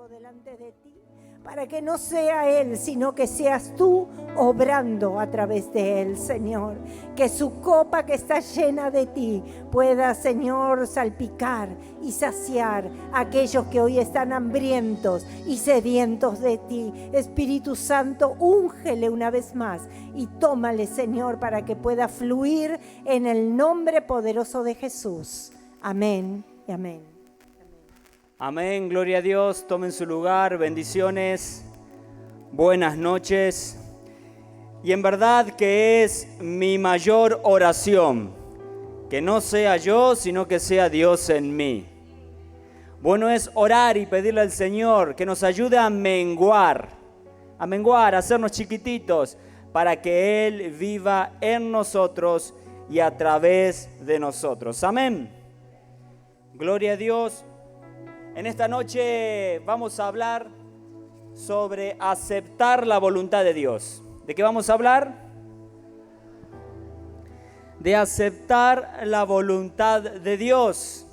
delante de ti, para que no sea Él, sino que seas tú obrando a través de Él, Señor. Que su copa que está llena de ti pueda, Señor, salpicar y saciar a aquellos que hoy están hambrientos y sedientos de ti. Espíritu Santo, úngele una vez más y tómale, Señor, para que pueda fluir en el nombre poderoso de Jesús. Amén y amén. Amén, gloria a Dios, tomen su lugar, bendiciones, buenas noches. Y en verdad que es mi mayor oración, que no sea yo, sino que sea Dios en mí. Bueno es orar y pedirle al Señor que nos ayude a menguar, a hacernos chiquititos, para que Él viva en nosotros y a través de nosotros. Amén. Gloria a Dios. En esta noche vamos a hablar sobre aceptar la voluntad de Dios. ¿De qué vamos a hablar? De aceptar la voluntad de Dios.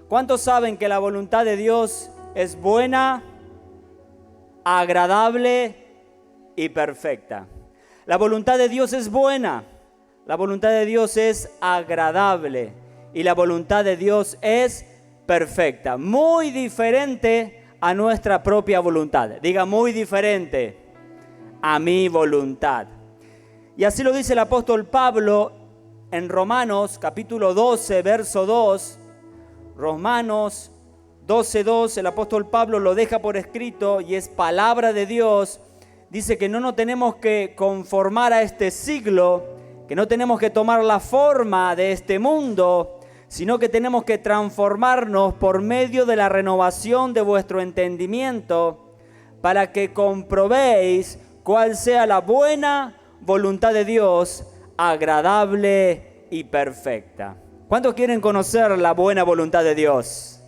¿Cuántos saben que la voluntad de Dios es buena, agradable y perfecta? La voluntad de Dios es buena, la voluntad de Dios es agradable y la voluntad de Dios es perfecta, muy diferente a nuestra propia voluntad. Diga, muy diferente a mi voluntad. Y así lo dice el apóstol Pablo en Romanos capítulo 12, verso 2. Romanos 12:2, el apóstol Pablo lo deja por escrito y es palabra de Dios. Dice que no nos tenemos que conformar a este siglo, que no tenemos que tomar la forma de este mundo, sino que tenemos que transformarnos por medio de la renovación de vuestro entendimiento, para que comprobéis cuál sea la buena voluntad de Dios, agradable y perfecta. ¿Cuántos quieren conocer la buena voluntad de Dios?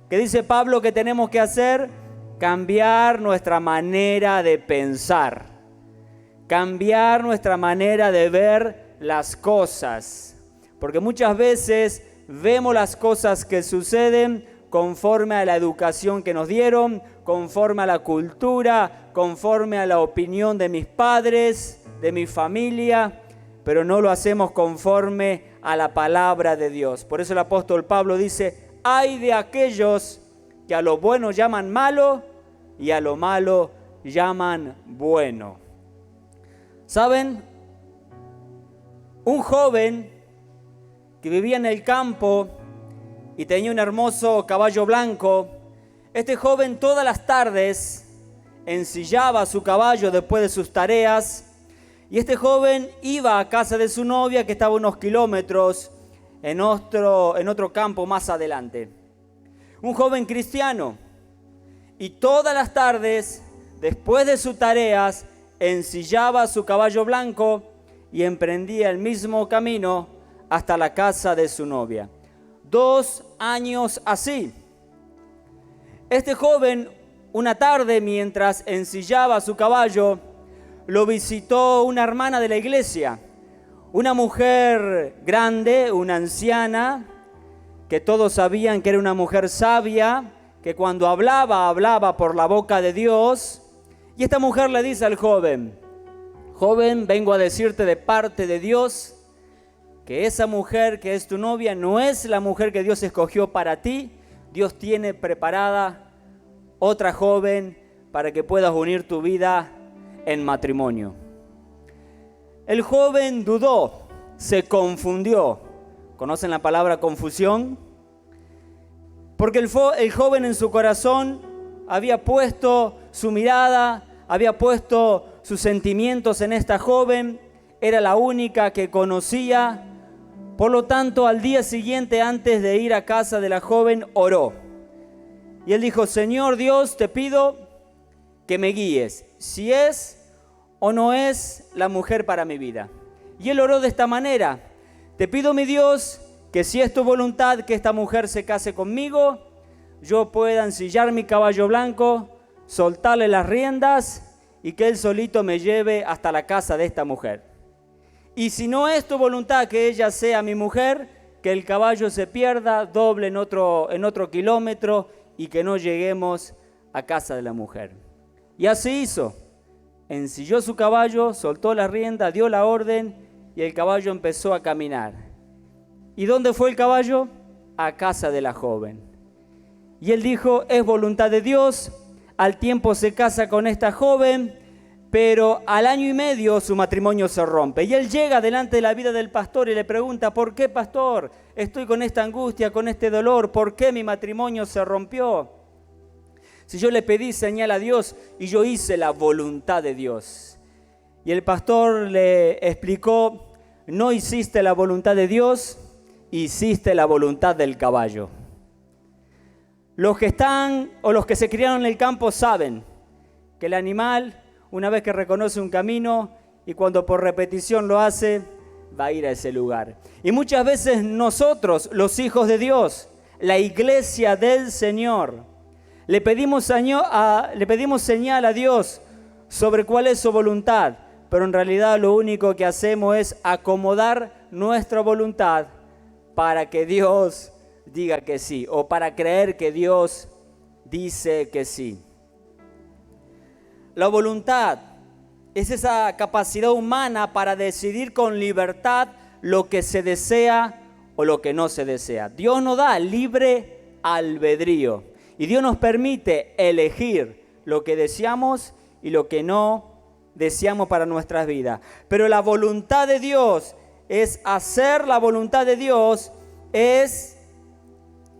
¿Qué dice Pablo que tenemos que hacer? Cambiar nuestra manera de pensar, cambiar nuestra manera de ver las cosas, porque muchas veces vemos las cosas que suceden conforme a la educación que nos dieron, conforme a la cultura, conforme a la opinión de mis padres, de mi familia, pero no lo hacemos conforme a la palabra de Dios. Por eso el apóstol Pablo dice: ay de aquellos que a lo bueno llaman malo y a lo malo llaman bueno. ¿Saben? Un joven que vivía en el campo y tenía un hermoso caballo blanco, este joven todas las tardes ensillaba a su caballo después de sus tareas, y este joven iba a casa de su novia que estaba unos kilómetros en otro campo más adelante. Un joven cristiano, y todas las tardes después de sus tareas ensillaba a su caballo blanco y emprendía el mismo camino hasta la casa de su novia. 2 años así. Este joven, una tarde mientras ensillaba a su caballo, lo visitó una hermana de la iglesia, una mujer grande, una anciana, que todos sabían que era una mujer sabia, que cuando hablaba por la boca de Dios. Y esta mujer le dice al joven: joven, vengo a decirte de parte de Dios que esa mujer que es tu novia no es la mujer que Dios escogió para ti. Dios tiene preparada otra joven para que puedas unir tu vida en matrimonio. El joven dudó, se confundió. ¿Conocen la palabra confusión? Porque el joven en su corazón había puesto su mirada, había puesto sus sentimientos en esta joven, era la única que conocía. Por lo tanto, al día siguiente, antes de ir a casa de la joven, oró. Y él dijo: Señor Dios, te pido que me guíes, si es o no es la mujer para mi vida. Y él oró de esta manera: te pido, mi Dios, que si es tu voluntad que esta mujer se case conmigo, yo pueda ensillar mi caballo blanco, soltarle las riendas y que él solito me lleve hasta la casa de esta mujer. Y si no es tu voluntad que ella sea mi mujer, que el caballo se pierda, doble en otro kilómetro y que no lleguemos a casa de la mujer. Y así hizo. Ensilló su caballo, soltó la rienda, dio la orden y el caballo empezó a caminar. ¿Y dónde fue el caballo? A casa de la joven. Y él dijo, es voluntad de Dios, al tiempo se casa con esta joven, pero al año y medio su matrimonio se rompe. Y él llega delante de la vida del pastor y le pregunta, ¿por qué, pastor? Estoy con esta angustia, con este dolor, ¿por qué mi matrimonio se rompió? Si yo le pedí señal a Dios y yo hice la voluntad de Dios. Y el pastor le explicó, no hiciste la voluntad de Dios, hiciste la voluntad del caballo. Los que están o los que se criaron en el campo saben que el animal, una vez que reconoce un camino y cuando por repetición lo hace, va a ir a ese lugar. Y muchas veces nosotros, los hijos de Dios, la iglesia del Señor, le pedimos señal a Dios sobre cuál es su voluntad, pero en realidad lo único que hacemos es acomodar nuestra voluntad para que Dios diga que sí, o para creer que Dios dice que sí. La voluntad es esa capacidad humana para decidir con libertad lo que se desea o lo que no se desea. Dios nos da libre albedrío y Dios nos permite elegir lo que deseamos y lo que no deseamos para nuestras vidas. Pero la voluntad de Dios es hacer la voluntad de Dios, es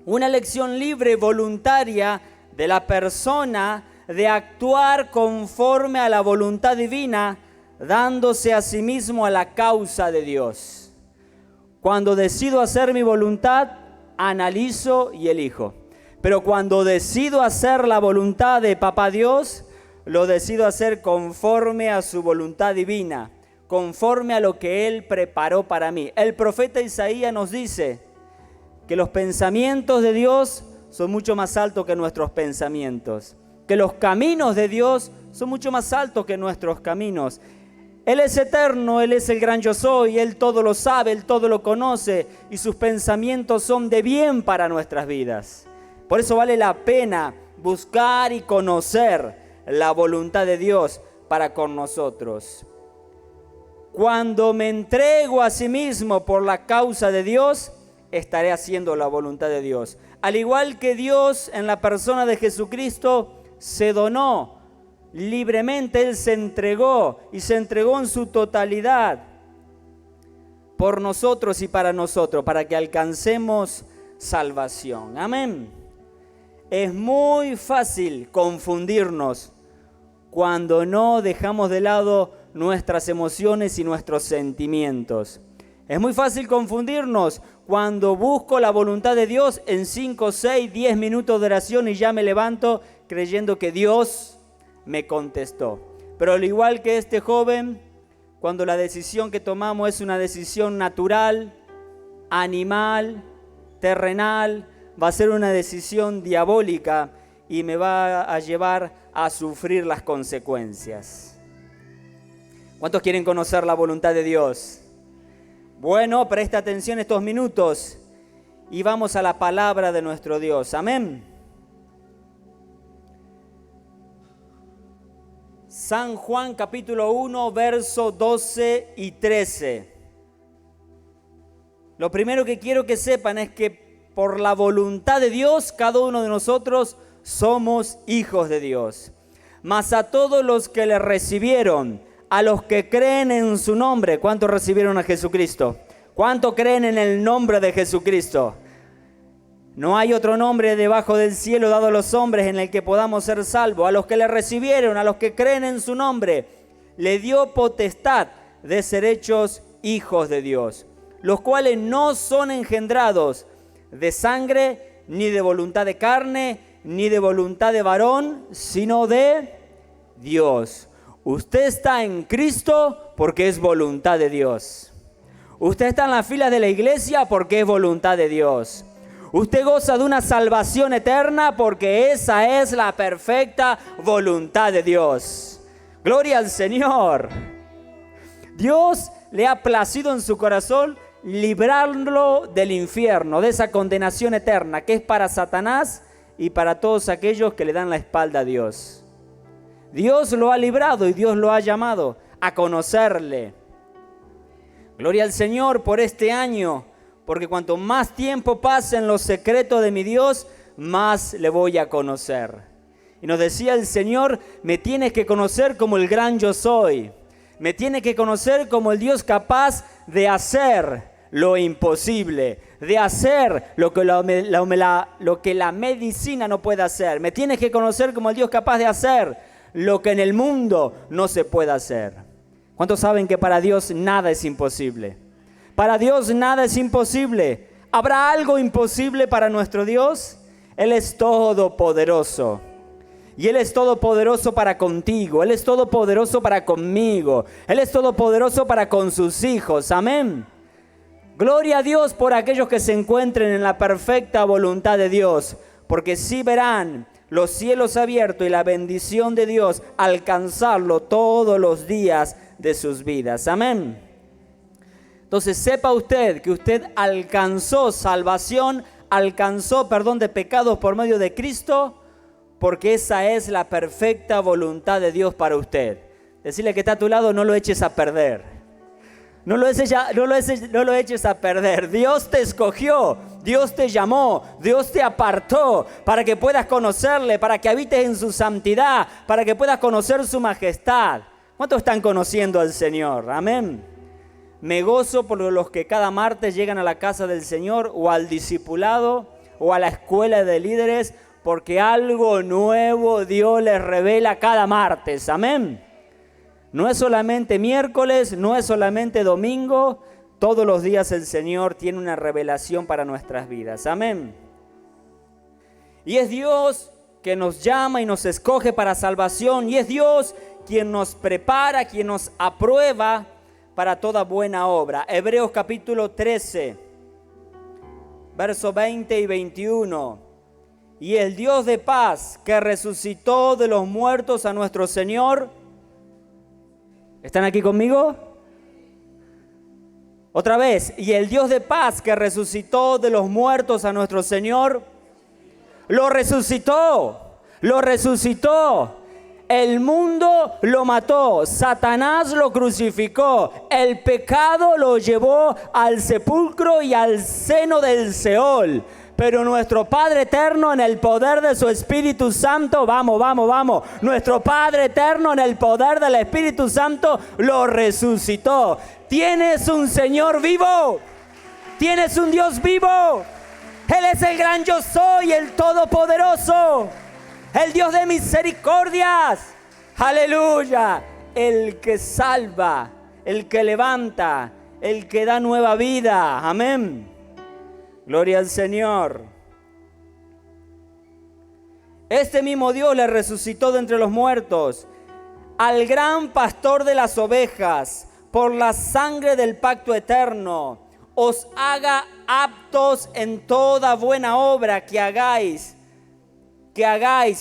una elección libre, voluntaria de la persona de actuar conforme a la voluntad divina, dándose a sí mismo a la causa de Dios. Cuando decido hacer mi voluntad, analizo y elijo. Pero cuando decido hacer la voluntad de Papá Dios, lo decido hacer conforme a su voluntad divina, conforme a lo que Él preparó para mí. El profeta Isaías nos dice que los pensamientos de Dios son mucho más altos que nuestros pensamientos, que los caminos de Dios son mucho más altos que nuestros caminos. Él es eterno, Él es el gran yo soy, Él todo lo sabe, Él todo lo conoce y sus pensamientos son de bien para nuestras vidas. Por eso vale la pena buscar y conocer la voluntad de Dios para con nosotros. Cuando me entrego a sí mismo por la causa de Dios, estaré haciendo la voluntad de Dios. Al igual que Dios en la persona de Jesucristo se donó libremente, Él se entregó y se entregó en su totalidad por nosotros y para nosotros, para que alcancemos salvación. Amén. Es muy fácil confundirnos cuando no dejamos de lado nuestras emociones y nuestros sentimientos. Es muy fácil confundirnos cuando busco la voluntad de Dios en 5, 6, 10 minutos de oración y ya me levanto creyendo que Dios me contestó. Pero al igual que este joven, cuando la decisión que tomamos es una decisión natural, animal, terrenal, va a ser una decisión diabólica y me va a llevar a sufrir las consecuencias. ¿Cuántos quieren conocer la voluntad de Dios? Bueno, presta atención estos minutos y vamos a la palabra de nuestro Dios. Amén. San Juan capítulo 1, verso 12 y 13. Lo primero que quiero que sepan es que por la voluntad de Dios, cada uno de nosotros somos hijos de Dios. Mas a todos los que le recibieron, a los que creen en su nombre, ¿cuántos recibieron a Jesucristo? ¿Cuántos creen en el nombre de Jesucristo? No hay otro nombre debajo del cielo dado a los hombres en el que podamos ser salvos. A los que le recibieron, a los que creen en su nombre, le dio potestad de ser hechos hijos de Dios, los cuales no son engendrados de sangre, ni de voluntad de carne, ni de voluntad de varón, sino de Dios. Usted está en Cristo porque es voluntad de Dios. Usted está en las filas de la iglesia porque es voluntad de Dios. Usted goza de una salvación eterna porque esa es la perfecta voluntad de Dios. Gloria al Señor. Dios le ha placido en su corazón librarlo del infierno, de esa condenación eterna que es para Satanás y para todos aquellos que le dan la espalda a Dios. Dios lo ha librado y Dios lo ha llamado a conocerle. Gloria al Señor por este año, porque cuanto más tiempo pase en los secretos de mi Dios, más le voy a conocer. Y nos decía el Señor, me tienes que conocer como el gran yo soy. Me tienes que conocer como el Dios capaz de hacer lo imposible, de hacer lo que la medicina no puede hacer. Me tienes que conocer como el Dios capaz de hacer lo que en el mundo no se puede hacer. ¿Cuántos saben que para Dios nada es imposible? Para Dios nada es imposible. ¿Habrá algo imposible para nuestro Dios? Él es todopoderoso. Y Él es todopoderoso para contigo. Él es todopoderoso para conmigo. Él es todopoderoso para con sus hijos. Amén. Gloria a Dios por aquellos que se encuentren en la perfecta voluntad de Dios. Porque sí verán los cielos abiertos y la bendición de Dios alcanzarlo todos los días de sus vidas. Amén. Entonces sepa usted que usted alcanzó salvación, alcanzó perdón de pecados por medio de Cristo, porque esa es la perfecta voluntad de Dios para usted. Decirle que está a tu lado, no lo eches a perder. No lo eches a perder. Dios te escogió, Dios te llamó, Dios te apartó para que puedas conocerle, para que habites en su santidad, para que puedas conocer su majestad. ¿Cuántos están conociendo al Señor? Amén. Me gozo por los que cada martes llegan a la casa del Señor o al discipulado o a la escuela de líderes, porque algo nuevo Dios les revela cada martes. Amén. No es solamente miércoles, no es solamente domingo, todos los días el Señor tiene una revelación para nuestras vidas. Amén. Y es Dios que nos llama y nos escoge para salvación, y es Dios quien nos prepara, quien nos aprueba para toda buena obra. Hebreos capítulo 13, versos 20 y 21. Y el Dios de paz que resucitó de los muertos a nuestro Señor. ¿Están aquí conmigo? Otra vez. Y el Dios de paz que resucitó de los muertos a nuestro Señor. Lo resucitó. Lo resucitó. El mundo lo mató, Satanás lo crucificó, el pecado lo llevó al sepulcro y al seno del Seol. Pero nuestro Padre eterno en el poder de su Espíritu Santo, vamos, nuestro Padre eterno en el poder del Espíritu Santo lo resucitó. Tienes un Señor vivo, tienes un Dios vivo. Él es el gran yo soy, el todopoderoso, el Dios de misericordias, aleluya, el que salva, el que levanta, el que da nueva vida, amén, gloria al Señor. Este mismo Dios le resucitó de entre los muertos, al gran pastor de las ovejas, por la sangre del pacto eterno, os haga aptos en toda buena obra que hagáis,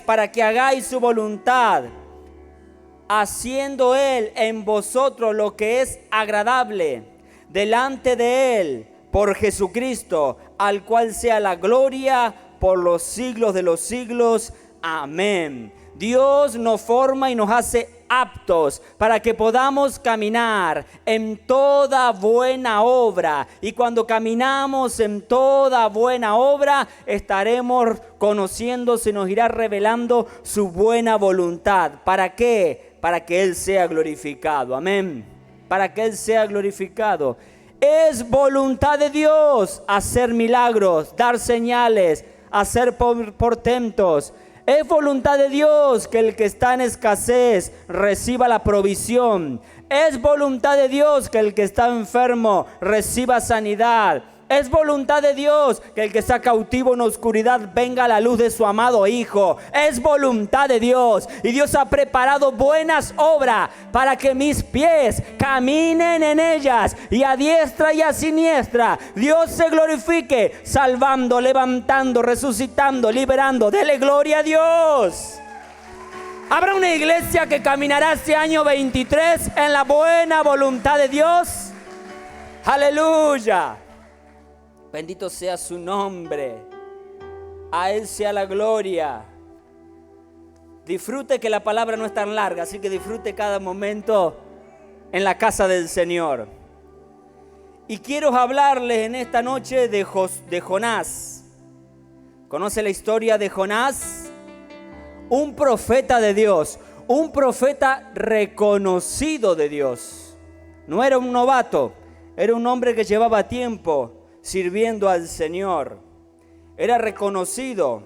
para que hagáis su voluntad, haciendo Él en vosotros lo que es agradable delante de Él, por Jesucristo, al cual sea la gloria por los siglos de los siglos. Amén. Dios nos forma y nos hace aptos para que podamos caminar en toda buena obra. Y cuando caminamos en toda buena obra, estaremos conociendo, se nos irá revelando su buena voluntad. ¿Para qué? Para que Él sea glorificado. Amén. Para que Él sea glorificado. Es voluntad de Dios hacer milagros, dar señales, hacer portentos. Es voluntad de Dios que el que está en escasez reciba la provisión. Es voluntad de Dios que el que está enfermo reciba sanidad. Es voluntad de Dios que el que está cautivo en oscuridad venga a la luz de su amado Hijo. Es voluntad de Dios. Y Dios ha preparado buenas obras para que mis pies caminen en ellas. Y a diestra y a siniestra Dios se glorifique, salvando, levantando, resucitando, liberando. Dele gloria a Dios. ¿Habrá una iglesia que caminará este año 23 en la buena voluntad de Dios? Aleluya. Bendito sea su nombre. A Él sea la gloria. Disfrute que la palabra no es tan larga, así que disfrute cada momento en la casa del Señor. Y quiero hablarles en esta noche de Jonás. ¿Conoce la historia de Jonás? Un profeta de Dios, un profeta reconocido de Dios. No era un novato, era un hombre que llevaba tiempo sirviendo al Señor. Era reconocido.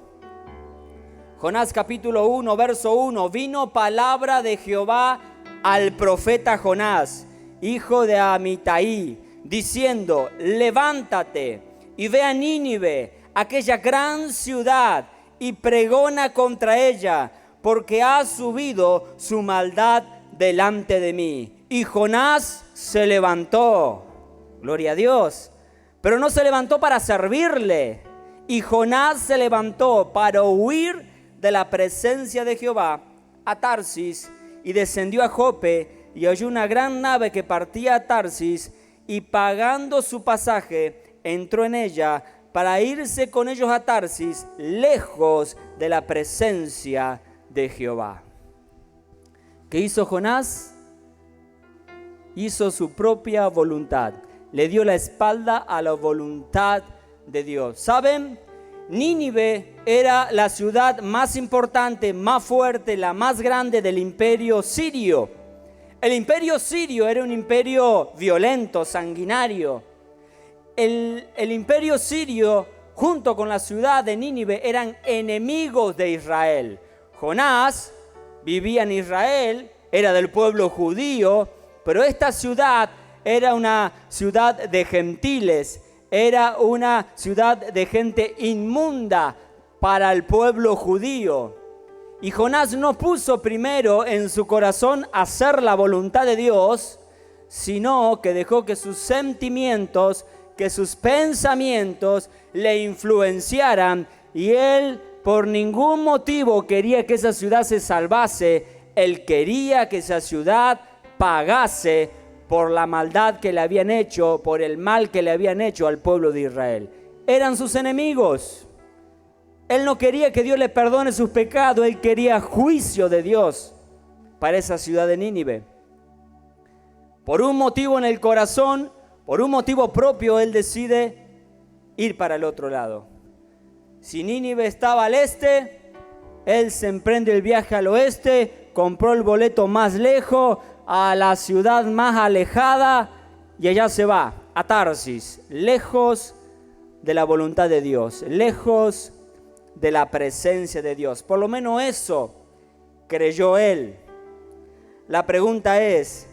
Jonás capítulo 1, verso 1. Vino palabra de Jehová al profeta Jonás, hijo de Amitai, diciendo: levántate y ve a Nínive, aquella gran ciudad, y pregona contra ella, porque ha subido su maldad delante de mí. Y Jonás se levantó, gloria a Dios, pero no se levantó para servirle. Y Jonás se levantó para huir de la presencia de Jehová a Tarsis, y descendió a Jope, y halló una gran nave que partía a Tarsis, y pagando su pasaje, entró en ella para irse con ellos a Tarsis, lejos de la presencia de Jehová. ¿Qué hizo Jonás? Hizo su propia voluntad. Le dio la espalda a la voluntad de Dios. ¿Saben? Nínive era la ciudad más importante, más fuerte, la más grande del imperio sirio. El imperio sirio era un imperio violento, sanguinario. El imperio sirio, junto con la ciudad de Nínive, eran enemigos de Israel. Jonás vivía en Israel, era del pueblo judío, pero esta ciudad era una ciudad de gentiles, era una ciudad de gente inmunda para el pueblo judío. Y Jonás no puso primero en su corazón hacer la voluntad de Dios, sino que dejó que sus sentimientos, que sus pensamientos le influenciaran, y él por ningún motivo quería que esa ciudad se salvase. Él quería que esa ciudad pagase por la maldad que le habían hecho, por el mal que le habían hecho al pueblo de Israel. Eran sus enemigos. Él no quería que Dios le perdone sus pecados, él quería juicio de Dios para esa ciudad de Nínive. Por un motivo en el corazón, por un motivo propio, él decide ir para el otro lado. Si Nínive estaba al este, él se emprende el viaje al oeste, compró el boleto más lejos, a la ciudad más alejada, y allá se va, a Tarsis, lejos de la voluntad de Dios, lejos de la presencia de Dios. Por lo menos eso creyó él. La pregunta es,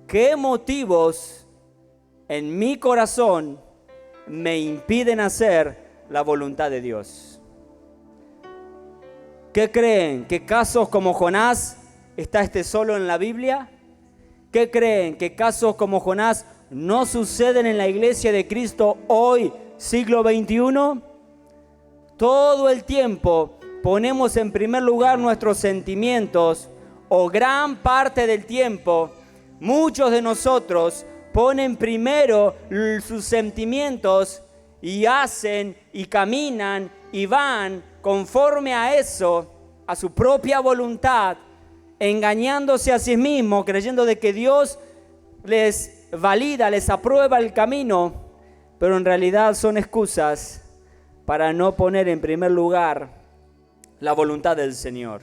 ¿qué motivos en mi corazón me impiden hacer la voluntad de Dios? ¿Qué creen? ¿Que casos como Jonás está solo en la Biblia? ¿Qué creen? ¿Que casos como Jonás no suceden en la iglesia de Cristo hoy, siglo XXI? Todo el tiempo ponemos en primer lugar nuestros sentimientos, o gran parte del tiempo, muchos de nosotros ponen primero sus sentimientos y hacen y caminan y van conforme a eso, a su propia voluntad, engañándose a sí mismos, creyendo de que Dios les valida, les aprueba el camino, pero en realidad son excusas para no poner en primer lugar la voluntad del Señor.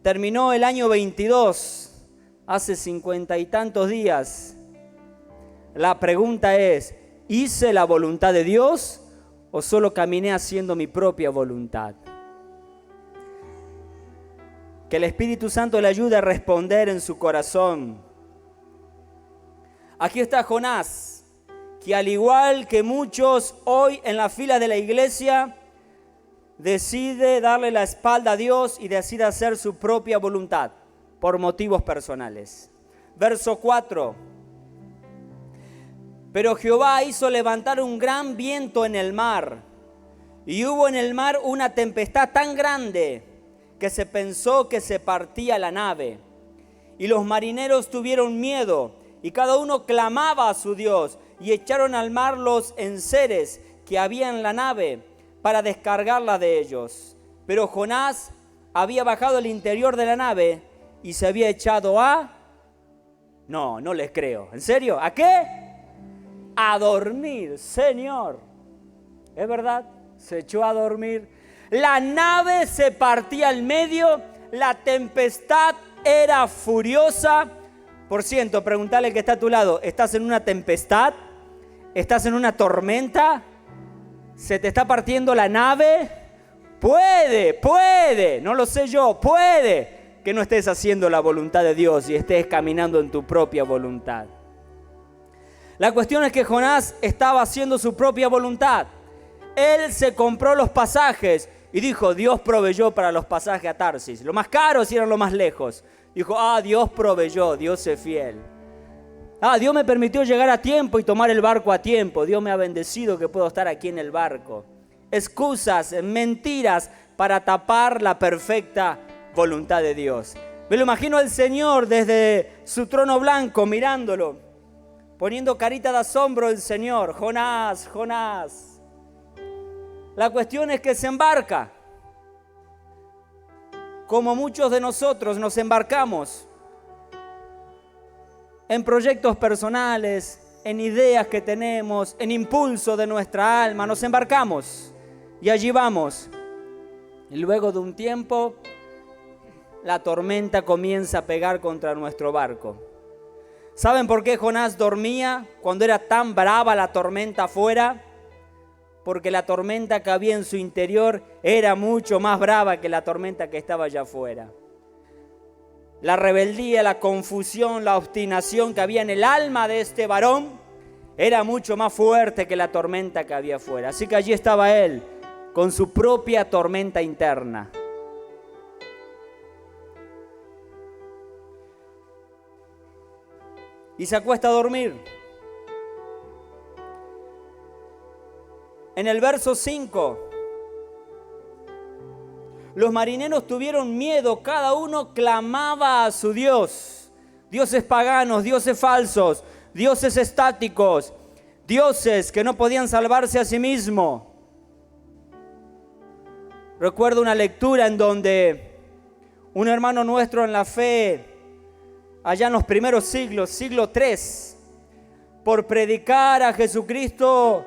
Terminó el año 22, hace 50 y tantos días. La pregunta es, ¿hice la voluntad de Dios o solo caminé haciendo mi propia voluntad? Que el Espíritu Santo le ayude a responder en su corazón. Aquí está Jonás, que al igual que muchos hoy en la fila de la iglesia, decide darle la espalda a Dios y decide hacer su propia voluntad por motivos personales. Verso 4. Pero Jehová hizo levantar un gran viento en el mar, y hubo en el mar una tempestad tan grande que se pensó que se partía la nave. Y los marineros tuvieron miedo, y cada uno clamaba a su Dios, y echaron al mar los enseres que había en la nave, para descargarla de ellos. Pero Jonás había bajado al interior de la nave y se había echado a... No les creo. ¿En serio? ¿A qué? A dormir, Señor. ¿Es verdad? Se echó a dormir. La nave se partía al medio, la tempestad era furiosa. Por cierto, preguntale al que está a tu lado, ¿estás en una tempestad? ¿Estás en una tormenta? ¿Se te está partiendo la nave? Puede, no lo sé yo, puede que no estés haciendo la voluntad de Dios y estés caminando en tu propia voluntad. La cuestión es que Jonás estaba haciendo su propia voluntad. Él se compró los pasajes y dijo, Dios proveyó para los pasajes a Tarsis. Los más caros eran los más lejos. Dijo, Dios proveyó, Dios es fiel. Dios me permitió llegar a tiempo y tomar el barco a tiempo. Dios me ha bendecido que puedo estar aquí en el barco. Excusas, mentiras para tapar la perfecta voluntad de Dios. Me lo imagino al Señor desde su trono blanco mirándolo, poniendo carita de asombro el Señor. Jonás, Jonás. La cuestión es que se embarca. Como muchos de nosotros nos embarcamos en proyectos personales, en ideas que tenemos, en impulso de nuestra alma, nos embarcamos y allí vamos. Y luego de un tiempo, la tormenta comienza a pegar contra nuestro barco. ¿Saben por qué Jonás dormía cuando era tan brava la tormenta afuera? Porque la tormenta que había en su interior era mucho más brava que la tormenta que estaba allá afuera. La rebeldía, la confusión, la obstinación que había en el alma de este varón era mucho más fuerte que la tormenta que había afuera. Así que allí estaba él, con su propia tormenta interna. Y se acuesta a dormir. En el verso 5, los marineros tuvieron miedo, cada uno clamaba a su Dios. Dioses paganos, dioses falsos, dioses estáticos, dioses que no podían salvarse a sí mismos. Recuerdo una lectura en donde un hermano nuestro en la fe, allá en los primeros siglos, siglo III, por predicar a Jesucristo,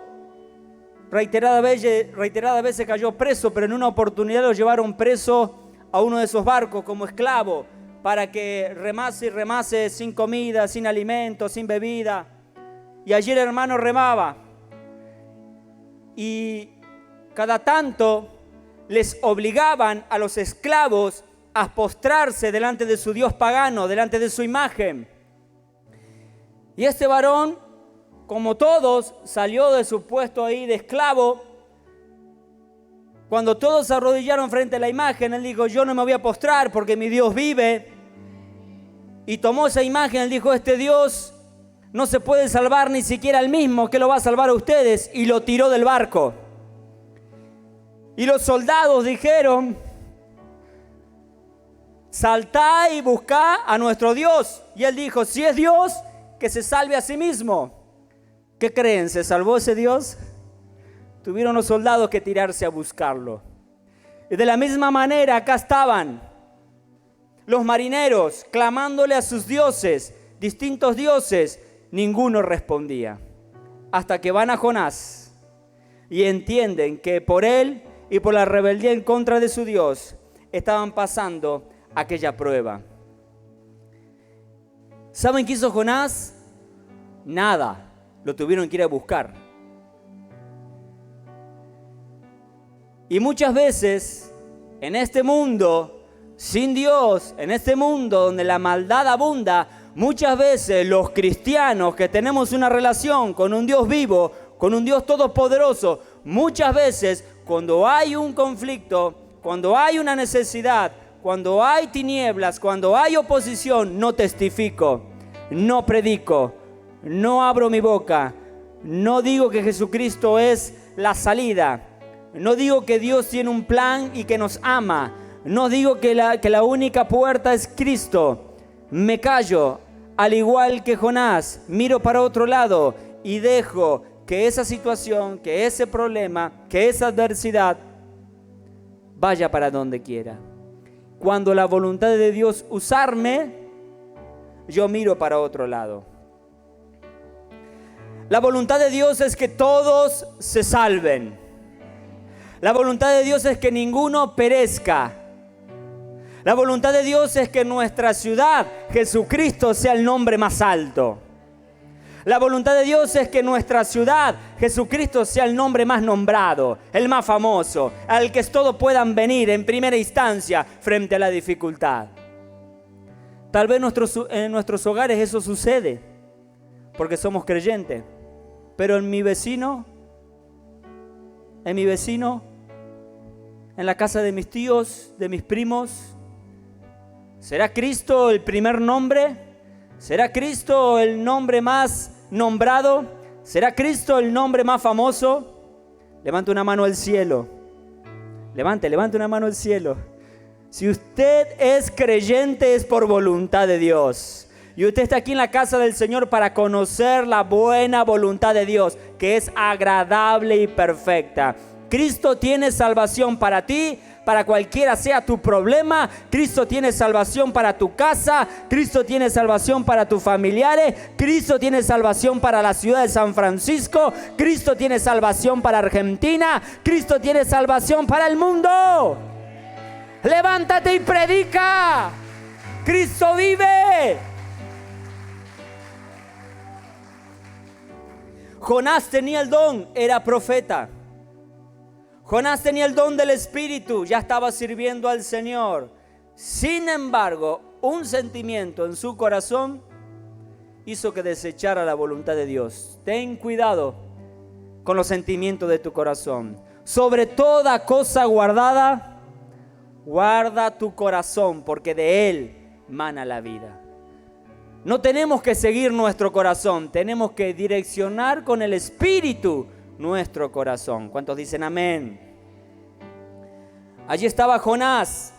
reiteradas veces cayó preso, pero en una oportunidad lo llevaron preso a uno de esos barcos como esclavo para que remase y remase sin comida, sin alimento, sin bebida. Y allí el hermano remaba. Y cada tanto les obligaban a los esclavos a postrarse delante de su dios pagano, delante de su imagen. Y este varón, como todos, salió de su puesto ahí de esclavo. Cuando todos se arrodillaron frente a la imagen, él dijo, yo no me voy a postrar porque mi Dios vive. Y tomó esa imagen, él dijo, este Dios no se puede salvar ni siquiera él mismo, ¿qué lo va a salvar a ustedes? Y lo tiró del barco. Y los soldados dijeron, saltá y buscá a nuestro Dios. Y él dijo, si es Dios, que se salve a sí mismo. ¿Qué creen? ¿Se salvó ese Dios? Tuvieron los soldados que tirarse a buscarlo. Y de la misma manera acá estaban los marineros clamándole a sus dioses, distintos dioses. Ninguno respondía. Hasta que van a Jonás y entienden que por él y por la rebeldía en contra de su Dios estaban pasando aquella prueba. ¿Saben qué hizo Jonás? Nada. Lo tuvieron que ir a buscar. Y muchas veces en este mundo sin Dios, en este mundo donde la maldad abunda, muchas veces los cristianos que tenemos una relación con un Dios vivo, con un Dios todopoderoso, muchas veces cuando hay un conflicto, cuando hay una necesidad, cuando hay tinieblas, cuando hay oposición, no testifico, no predico, no abro mi boca, no digo que Jesucristo es la salida, no digo que Dios tiene un plan y que nos ama, no digo que la única puerta es Cristo. Me callo, al igual que Jonás, miro para otro lado y dejo que esa situación, que ese problema, que esa adversidad vaya para donde quiera. Cuando la voluntad de Dios usarme, yo miro para otro lado. La voluntad de Dios es que todos se salven. La voluntad de Dios es que ninguno perezca. La voluntad de Dios es que en nuestra ciudad Jesucristo sea el nombre más alto. La voluntad de Dios es que en nuestra ciudad Jesucristo sea el nombre más nombrado, el más famoso, al que todos puedan venir en primera instancia frente a la dificultad. Tal vez en nuestros hogares eso sucede porque somos creyentes, pero en mi vecino, en la casa de mis tíos, de mis primos, ¿será Cristo el primer nombre? ¿Será Cristo el nombre más nombrado? ¿Será Cristo el nombre más famoso? Levante una mano al cielo. Levante una mano al cielo. Si usted es creyente es por voluntad de Dios. Y usted está aquí en la casa del Señor para conocer la buena voluntad de Dios, que es agradable y perfecta. Cristo tiene salvación para ti, para cualquiera sea tu problema. Cristo tiene salvación para tu casa. Cristo tiene salvación para tus familiares. Cristo tiene salvación para la ciudad de San Francisco. Cristo tiene salvación para Argentina. Cristo tiene salvación para el mundo. Levántate y predica. Cristo vive. Jonás tenía el don, era profeta. Jonás tenía el don del Espíritu, ya estaba sirviendo al Señor. Sin embargo, un sentimiento en su corazón hizo que desechara la voluntad de Dios. Ten cuidado con los sentimientos de tu corazón. Sobre toda cosa guardada, guarda tu corazón, porque de él mana la vida. No tenemos que seguir nuestro corazón, tenemos que direccionar con el Espíritu nuestro corazón. ¿Cuántos dicen amén? Allí estaba Jonás.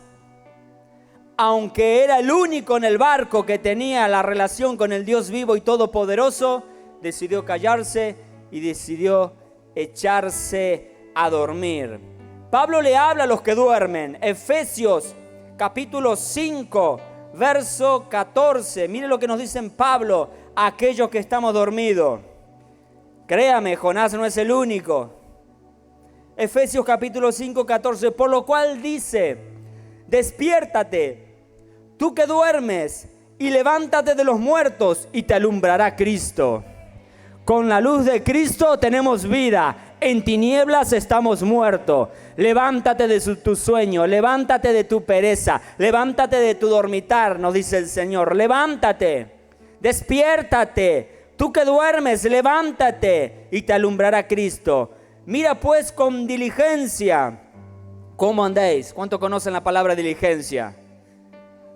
Aunque era el único en el barco que tenía la relación con el Dios vivo y todopoderoso, decidió callarse y decidió echarse a dormir. Pablo le habla a los que duermen. Efesios capítulo 5, verso 14. Mire lo que nos dice Pablo a aquellos que estamos dormidos. Créame, Jonás no es el único. Efesios capítulo 5, 14. Por lo cual dice: despiértate, tú que duermes, y levántate de los muertos, y te alumbrará Cristo. Con la luz de Cristo tenemos vida. En tinieblas estamos muertos. Levántate de tu sueño, levántate de tu pereza, levántate de tu dormitar, nos dice el Señor. Levántate, despiértate. Tú que duermes, levántate y te alumbrará Cristo. Mira pues con diligencia cómo andéis. ¿Cuántos conocen la palabra diligencia?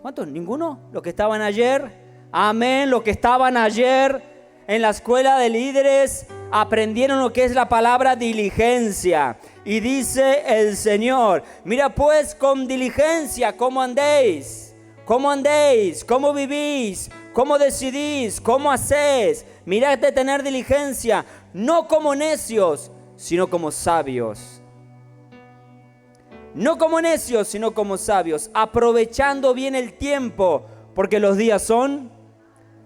¿Cuántos? ¿Ninguno? ¿Los que estaban ayer? Amén. Los que estaban ayer en la escuela de líderes aprendieron lo que es la palabra diligencia. Y dice el Señor: mira pues con diligencia cómo andéis. ¿Cómo andéis? ¿Cómo vivís? ¿Cómo decidís? ¿Cómo hacéis? Mirad de tener diligencia, no como necios, sino como sabios. No como necios, sino como sabios, aprovechando bien el tiempo, porque los días son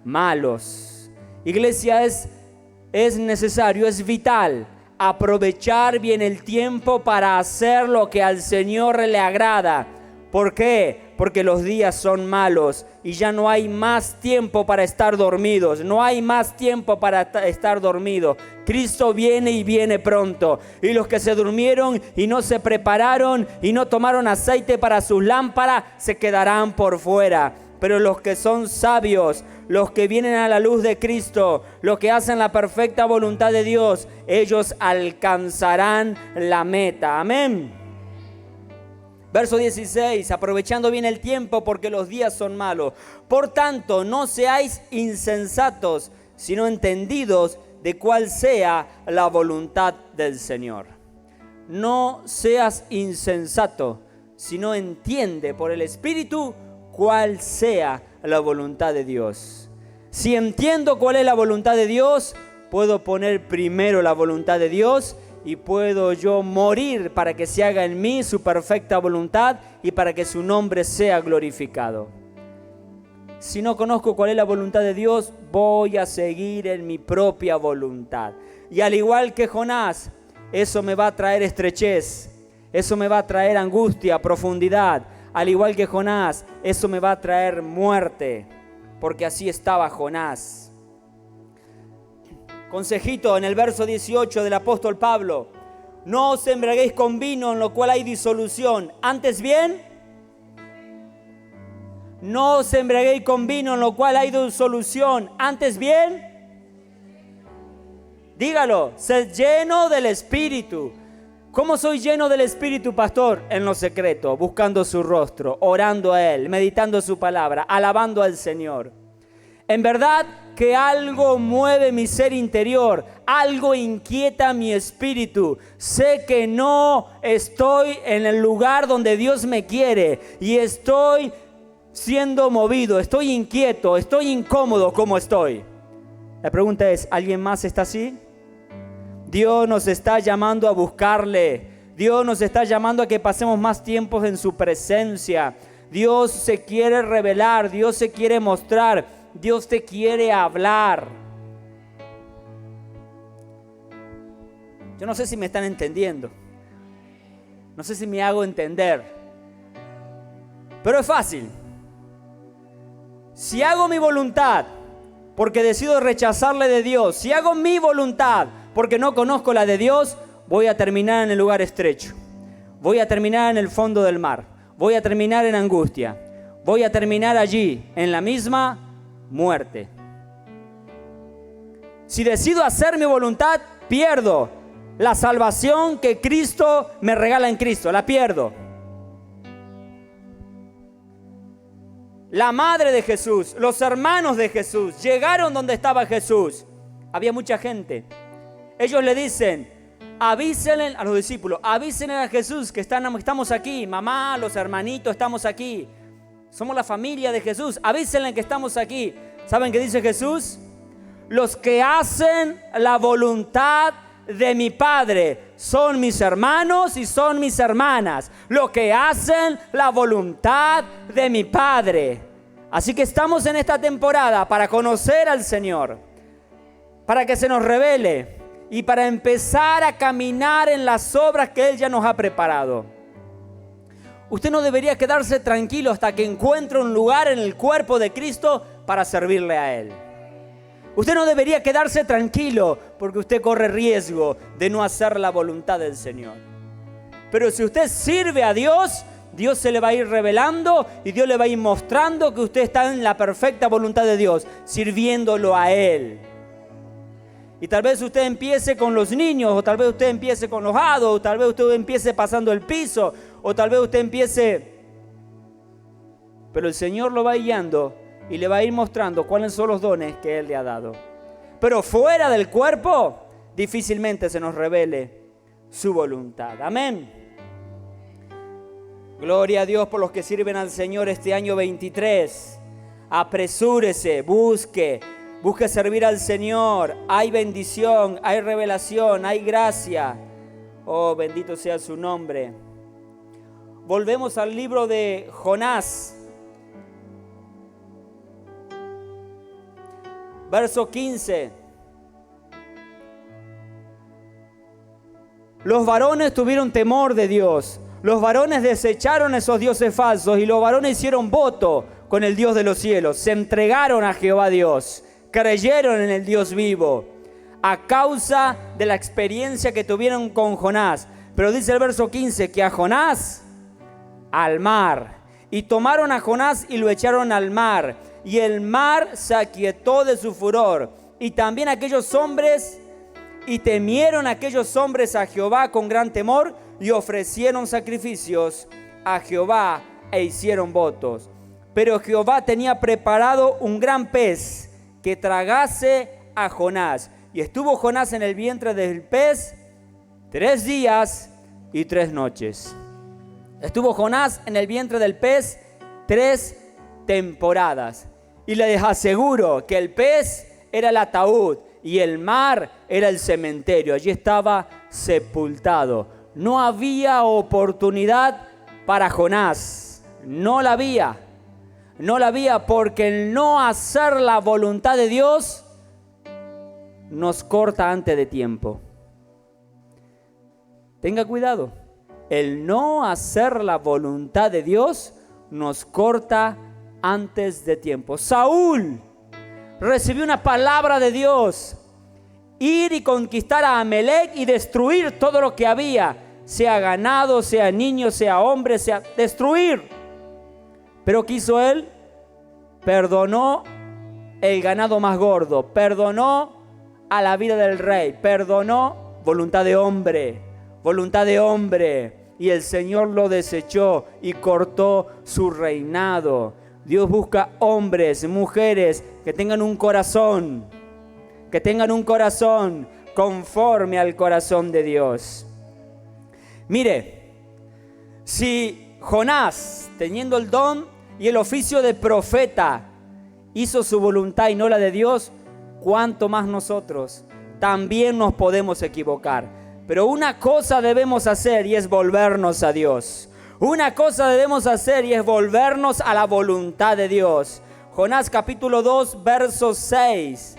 malos. Iglesia, es necesario, es vital aprovechar bien el tiempo para hacer lo que al Señor le agrada. ¿Por qué? Porque los días son malos y ya no hay más tiempo para estar dormidos. No hay más tiempo para estar dormidos. Cristo viene y viene pronto. Y los que se durmieron y no se prepararon y no tomaron aceite para sus lámparas, se quedarán por fuera. Pero los que son sabios, los que vienen a la luz de Cristo, los que hacen la perfecta voluntad de Dios, ellos alcanzarán la meta. Amén. Verso 16, aprovechando bien el tiempo porque los días son malos. Por tanto, no seáis insensatos, sino entendidos de cuál sea la voluntad del Señor. No seas insensato, sino entiende por el Espíritu cuál sea la voluntad de Dios. Si entiendo cuál es la voluntad de Dios, puedo poner primero la voluntad de Dios y puedo yo morir para que se haga en mí su perfecta voluntad y para que su nombre sea glorificado. Si no conozco cuál es la voluntad de Dios, voy a seguir en mi propia voluntad. Y al igual que Jonás, eso me va a traer estrechez, eso me va a traer angustia, profundidad. Al igual que Jonás, eso me va a traer muerte, porque así estaba Jonás. Consejito en el verso 18 del apóstol Pablo: no os embriaguéis con vino en lo cual hay disolución, antes bien, no os embriaguéis con vino en lo cual hay disolución, antes bien, dígalo, sed lleno del Espíritu. ¿Cómo soy lleno del Espíritu, pastor? En lo secreto, buscando su rostro, orando a Él, meditando su palabra, alabando al Señor. En verdad que algo mueve mi ser interior, algo inquieta mi espíritu. Sé que no estoy en el lugar donde Dios me quiere y estoy siendo movido, estoy inquieto, estoy incómodo como estoy. La pregunta es, ¿alguien más está así? Dios nos está llamando a buscarle. Dios nos está llamando a que pasemos más tiempos en su presencia. Dios se quiere revelar, Dios se quiere mostrar, Dios te quiere hablar. Yo no sé si me están entendiendo. No sé si me hago entender. Pero es fácil. Si hago mi voluntad porque decido rechazarle de Dios, si hago mi voluntad porque no conozco la de Dios, voy a terminar en el lugar estrecho. Voy a terminar en el fondo del mar. Voy a terminar en angustia. Voy a terminar allí, en la misma muerte. Si decido hacer mi voluntad, pierdo la salvación que Cristo me regala en Cristo. La pierdo. La madre de Jesús, los hermanos de Jesús, llegaron donde estaba Jesús. Había mucha gente. Ellos le dicen, avísenle a los discípulos, avísenle a Jesús que estamos aquí. Mamá, los hermanitos, estamos aquí. Somos la familia de Jesús. Avísenle que estamos aquí. ¿Saben qué dice Jesús? Los que hacen la voluntad de mi Padre son mis hermanos y son mis hermanas. Los que hacen la voluntad de mi Padre. Así que estamos en esta temporada para conocer al Señor, para que se nos revele y para empezar a caminar en las obras que Él ya nos ha preparado. Usted no debería quedarse tranquilo hasta que encuentre un lugar en el cuerpo de Cristo para servirle a Él. Usted no debería quedarse tranquilo porque usted corre riesgo de no hacer la voluntad del Señor. Pero si usted sirve a Dios, Dios se le va a ir revelando y Dios le va a ir mostrando que usted está en la perfecta voluntad de Dios, sirviéndolo a Él. Y tal vez usted empiece con los niños, o tal vez usted empiece con los hados, o tal vez usted empiece pasando el piso, o tal vez usted empiece... Pero el Señor lo va guiando y le va a ir mostrando cuáles son los dones que Él le ha dado. Pero fuera del cuerpo, difícilmente se nos revele su voluntad. Amén. Gloria a Dios por los que sirven al Señor este año 23. Apresúrese, busque servir al Señor. Hay bendición, hay revelación, hay gracia. Oh, bendito sea su nombre. Volvemos al libro de Jonás. Verso 15. Los varones tuvieron temor de Dios. Los varones desecharon esos dioses falsos y los varones hicieron voto con el Dios de los cielos. Se entregaron a Jehová Dios. Creyeron en el Dios vivo a causa de la experiencia que tuvieron con Jonás. Pero dice el verso 15 que a Jonás al mar. Y tomaron a Jonás y lo echaron al mar. Y el mar se aquietó de su furor. Y también aquellos hombres, y temieron aquellos hombres a Jehová con gran temor, y ofrecieron sacrificios a Jehová e hicieron votos. Pero Jehová tenía preparado un gran pez que tragase a Jonás. Y estuvo Jonás en el vientre del pez 3 días y 3 noches. Estuvo Jonás en el vientre del pez 3 temporadas. Y les aseguro que el pez era el ataúd y el mar era el cementerio. Allí estaba sepultado. No había oportunidad para Jonás. No la había. No la había, porque el no hacer la voluntad de Dios nos corta antes de tiempo. Tenga cuidado. El no hacer la voluntad de Dios nos corta antes de tiempo. Saúl recibió una palabra de Dios: ir y conquistar a Amalec y destruir todo lo que había, sea ganado, sea niño, sea hombre, sea destruir. Pero ¿qué hizo él? Perdonó el ganado más gordo, perdonó a la vida del rey, perdonó, voluntad de hombre, y el Señor lo desechó y cortó su reinado. Dios busca hombres, mujeres que tengan un corazón conforme al corazón de Dios. Mire, si Jonás, teniendo el don y el oficio de profeta, hizo su voluntad y no la de Dios, ¿cuánto más nosotros? También nos podemos equivocar. Pero una cosa debemos hacer y es volvernos a Dios. Una cosa debemos hacer y es volvernos a la voluntad de Dios. Jonás capítulo 2, verso 6.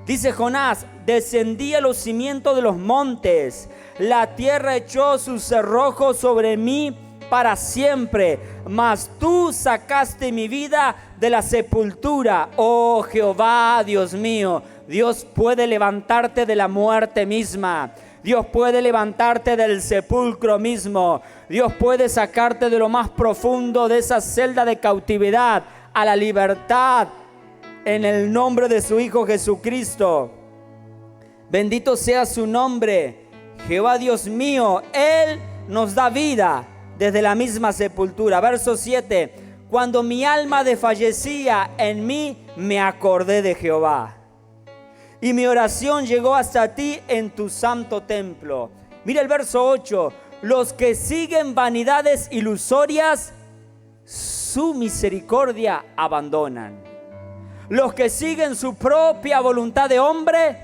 Dice Jonás: descendí a los cimientos de los montes, la tierra echó sus cerrojos sobre mí para siempre, mas tú sacaste mi vida de la sepultura. Oh Jehová, Dios mío. Dios puede levantarte de la muerte misma. Dios puede levantarte del sepulcro mismo. Dios puede sacarte de lo más profundo de esa celda de cautividad a la libertad en el nombre de su Hijo Jesucristo. Bendito sea su nombre. Jehová Dios mío, Él nos da vida desde la misma sepultura. Verso 7. Cuando mi alma desfallecía en mí, me acordé de Jehová, y mi oración llegó hasta ti en tu santo templo. Mira el verso 8. Los que siguen vanidades ilusorias, su misericordia abandonan. Los que siguen su propia voluntad de hombre,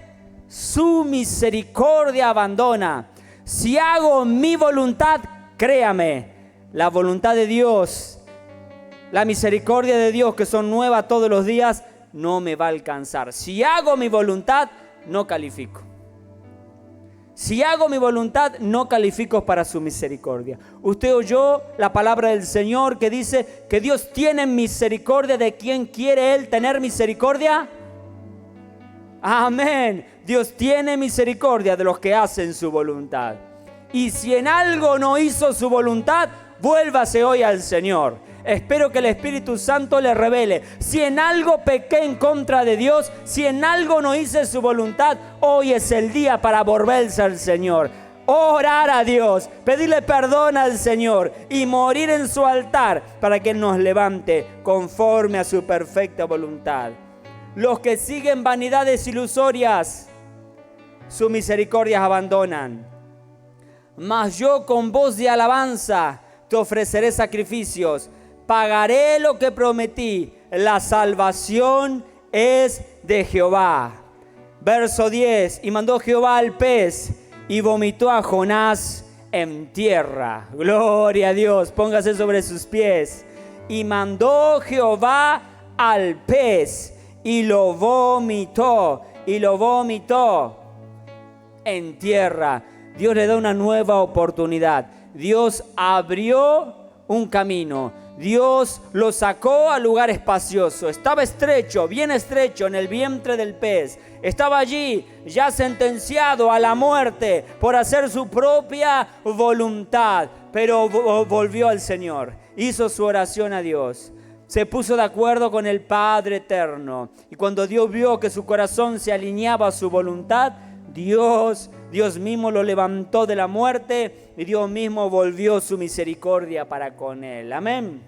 su misericordia abandona. Si hago mi voluntad, créame, la voluntad de Dios, la misericordia de Dios, que son nuevas todos los días, no me va a alcanzar. Si hago mi voluntad, no califico. Si hago mi voluntad, no califico para su misericordia. Usted oyó la palabra del Señor que dice que Dios tiene misericordia de quien quiere Él tener misericordia. Amén. Dios tiene misericordia de los que hacen su voluntad. Y si en algo no hizo su voluntad, vuélvase hoy al Señor. Espero que el Espíritu Santo le revele. Si en algo pequé en contra de Dios, si en algo no hice su voluntad, hoy es el día para volverse al Señor. Orar a Dios, pedirle perdón al Señor y morir en su altar para que Él nos levante conforme a su perfecta voluntad. Los que siguen vanidades ilusorias, su misericordia abandonan. Mas yo con voz de alabanza te ofreceré sacrificios. Pagaré lo que prometí. La salvación es de Jehová. Verso 10. Y mandó Jehová al pez y vomitó a Jonás en tierra. Gloria a Dios. Póngase sobre sus pies. Y mandó Jehová al pez y lo vomitó. Y lo vomitó en tierra. Dios le da una nueva oportunidad. Dios abrió un camino. Dios lo sacó a lugar espacioso. Estaba estrecho, bien estrecho en el vientre del pez. Estaba allí ya sentenciado a la muerte por hacer su propia voluntad. Pero volvió al Señor. Hizo su oración a Dios. Se puso de acuerdo con el Padre eterno. Y cuando Dios vio que su corazón se alineaba a su voluntad, Dios mismo lo levantó de la muerte y Dios mismo volvió su misericordia para con él. Amén.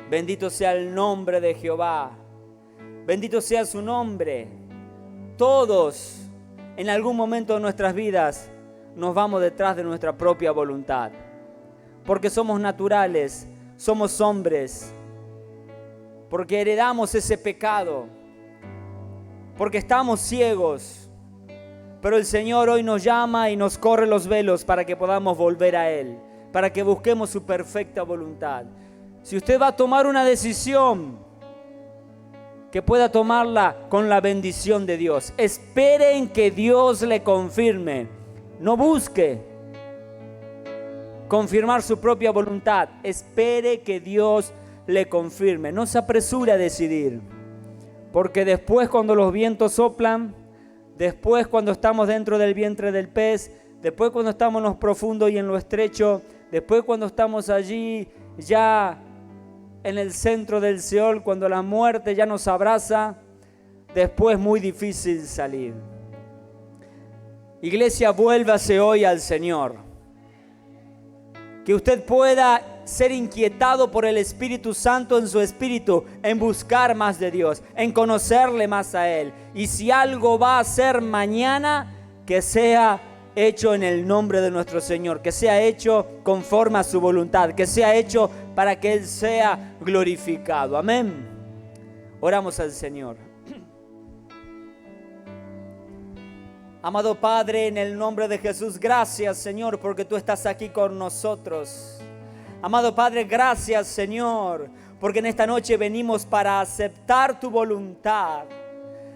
Bendito sea el nombre de Jehová. Bendito sea su nombre. Todos en algún momento de nuestras vidas nos vamos detrás de nuestra propia voluntad. Porque somos naturales, somos hombres. Porque heredamos ese pecado. porque estamos ciegos. Pero el Señor hoy nos llama y nos corre los velos para que podamos volver a Él, para que busquemos su perfecta voluntad. Si usted va a tomar una decisión, que pueda tomarla con la bendición de Dios. Espere en que Dios le confirme. No busque confirmar su propia voluntad. Espere que Dios le confirme. No se apresure a decidir. Porque después, cuando los vientos soplan, después cuando estamos dentro del vientre del pez, después cuando estamos en lo profundo y en lo estrecho, después cuando estamos allí ya en el centro del Seol, cuando la muerte ya nos abraza, después es muy difícil salir. Iglesia, vuélvase hoy al Señor. Que usted pueda ser inquietado por el Espíritu Santo en su espíritu, en buscar más de Dios, en conocerle más a Él. Y si algo va a hacer mañana, que sea hecho en el nombre de nuestro Señor, que sea hecho conforme a su voluntad, que sea hecho para que Él sea glorificado. Amén. Oramos al Señor. Amado Padre, en el nombre de Jesús, gracias, Señor, porque tú estás aquí con nosotros. Amado Padre, gracias, Señor, porque en esta noche venimos para aceptar tu voluntad.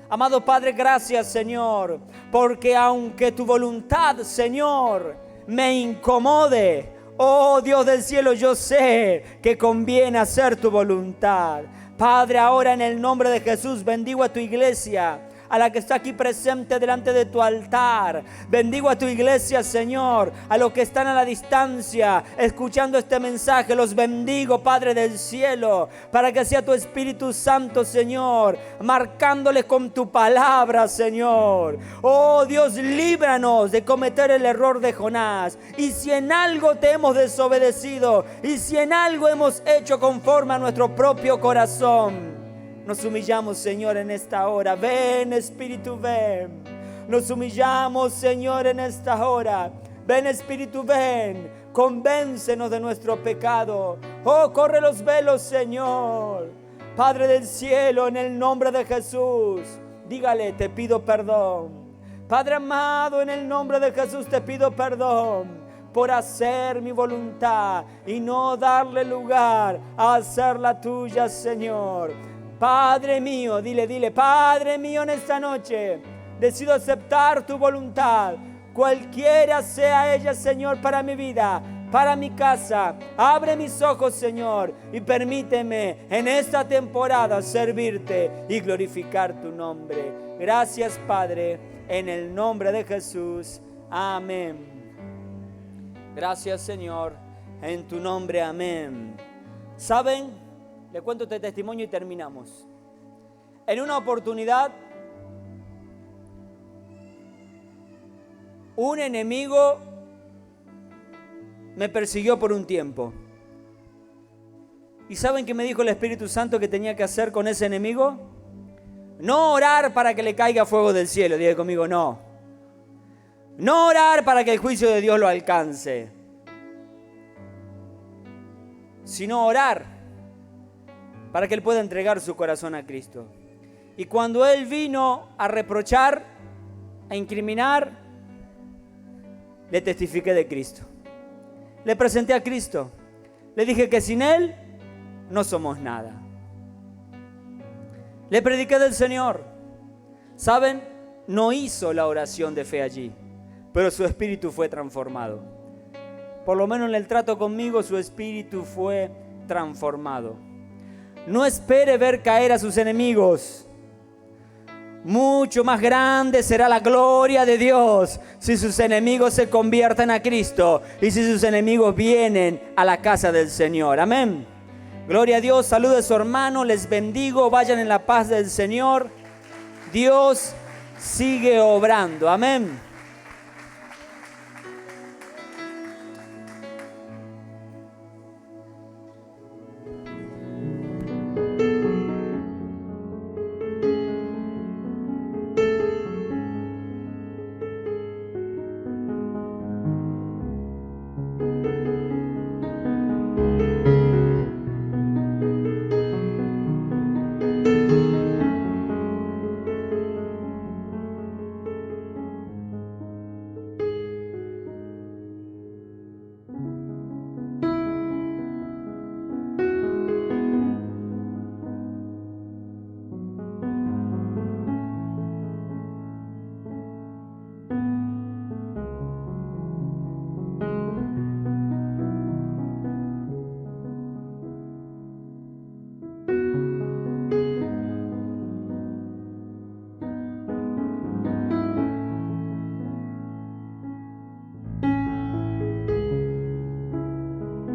Amado Padre, gracias, Señor, porque aunque tu voluntad, Señor, me incomode, oh Dios del cielo, yo sé que conviene hacer tu voluntad. Padre, ahora en el nombre de Jesús bendigo a tu iglesia, a la que está aquí presente delante de tu altar. Bendigo a tu iglesia, Señor, a los que están a la distancia escuchando este mensaje. Los bendigo, Padre del cielo, para que sea tu Espíritu Santo, Señor, marcándoles con tu palabra, Señor. Oh Dios, líbranos de cometer el error de Jonás. Y si en algo te hemos desobedecido, y si en algo hemos hecho conforme a nuestro propio corazón, nos humillamos, Señor, en esta hora. Ven, Espíritu, ven. Nos humillamos, Señor, en esta hora. Ven, Espíritu, ven. Convéncenos de nuestro pecado. Oh, corre los velos, Señor. Padre del cielo, en el nombre de Jesús, dígale, te pido perdón. Padre amado, en el nombre de Jesús te pido perdón por hacer mi voluntad y no darle lugar a hacer la tuya, Señor. Padre mío, dile, Padre mío, en esta noche decido aceptar tu voluntad, cualquiera sea ella, Señor, para mi vida, para mi casa. Abre mis ojos, Señor, y permíteme en esta temporada servirte y glorificar tu nombre. Gracias, Padre, en el nombre de Jesús. Amén. Gracias, Señor, en tu nombre. Amén. ¿Saben? Le cuento este testimonio y terminamos. En una oportunidad, un enemigo me persiguió por un tiempo. ¿Y saben qué me dijo el Espíritu Santo que tenía que hacer con ese enemigo? No orar para que le caiga fuego del cielo. Diga conmigo, no. No orar para que el juicio de Dios lo alcance, sino orar para que él pueda entregar su corazón a Cristo. Y cuando él vino a reprochar, a incriminar, le testifiqué de Cristo. Le presenté a Cristo. Le dije que sin Él no somos nada. Le prediqué del Señor. ¿Saben? No hizo la oración de fe allí, pero su espíritu fue transformado. Por lo menos en el trato conmigo, su espíritu fue transformado. No espere ver caer a sus enemigos. Mucho más grande será la gloria de Dios si sus enemigos se convierten a Cristo y si sus enemigos vienen a la casa del Señor. Amén. Gloria a Dios. Salude a su hermano. Les bendigo. Vayan en la paz del Señor. Dios sigue obrando. Amén.